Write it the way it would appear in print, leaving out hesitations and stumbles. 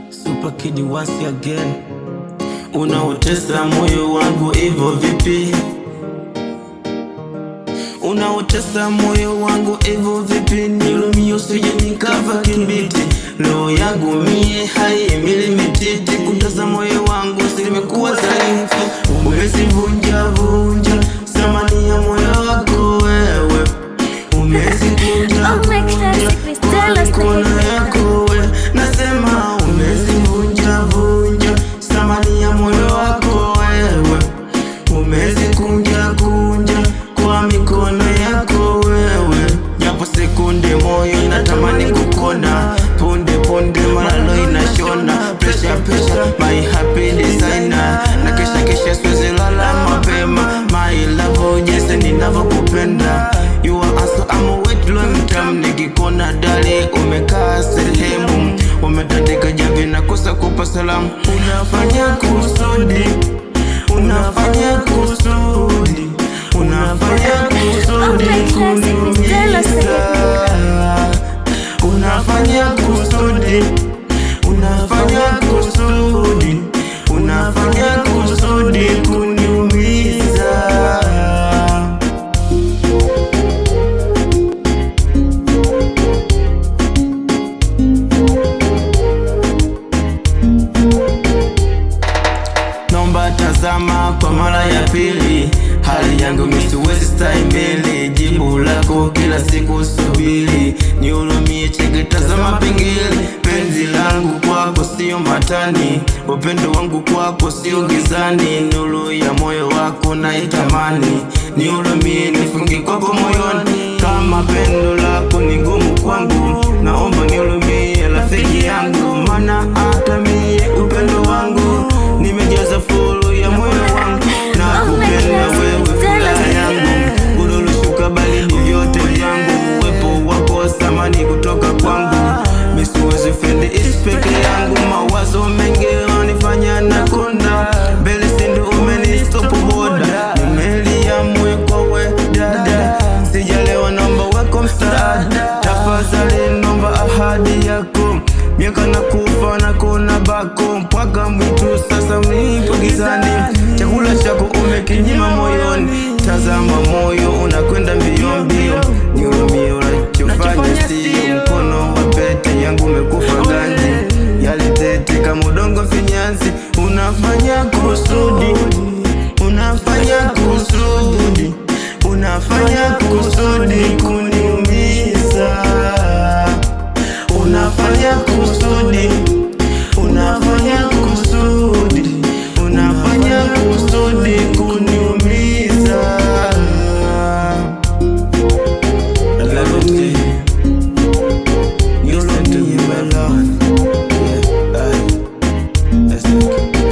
Super Kid once again. Unautesa moyo wangu hivyo vipi? Unautesa moyo wangu hivyo vipi? Nilumio usije nikava kibiti. Roho yangu mie haimili mititi. Kutasa moyo wangu simekuwa dhaifu. Umezivunja vunja thamani ya moyo wako wewe. Umezivunja vunja kwa mikono yako wewe. Nasema umezivunja vunja thamani ya moyo wako wewe. Umezikunja kunja kwa mikono yako wewe. Japo sekunde moyo inatamani kukona. Punde punde malalo inashona. Pressure pressure my happy designer. Na kesha siwezi lala mapema. My love jinsi ninavyokupenda. You are also I'm wet long time. Nikikona dali umekaa sehemu. Umetandika javi na kosa kupa salamu. Unafanya kusudi. Unafanya kusudi. Unafanya kusudi kuniumiza. Unafanya kusudi. Unafanya kusudi. Unafanya kusudi kuniumiza. Naomba tazama kwa mara ya pili. Hali yangu mimi siwezi stahimili. Jibu lako kila siku subiri. Nihurumie cheke tazama pengili. Penzi langu kwako sio matani. Upendo wangu kwako sio gizani. Nuru ya moyo wako naitamani. Nihurumie nifunge kwako moyoni. Kama pendo lako ni ngumu kwangu. Naomba nihurumie rafiki yangu. Maana hata mie upendo wangu nimejaza fulu ya moyo wangu. Na kupenda wewe furaha yangu. Gululu shuka bali ni vyote vyangu. Uwepo wako thamani kutoka kwangu. Mimi siwezi fendi ispeke yangu. Mawazo mengi yananifanya nakonda. Mbele sindu umenistopu boda. Nimelia moyo kwa we dada. Sijalewa naomba wako msaada. Tafadhali naomba ahadi yako. Miaka na kufa na kona bako. Mpaka mwitu sasa mnipo gizani. Chakula chako umekinyima moyoni. Tazama moyo unakwenda mbio mbio. Nihurumie unachofanya sio. Mkono wa pete yangu umekufa ganzi. Yalitete kama udongo finyanzi. Unafanya kusudi. Unafanya kusudi. Unafanya kusudi kuniumiza. Unafanya kusudi. Unafanya kusudi. Unafanya kusudi kuniumiza. I love you. You listen to me, my love. Yeah, that's it.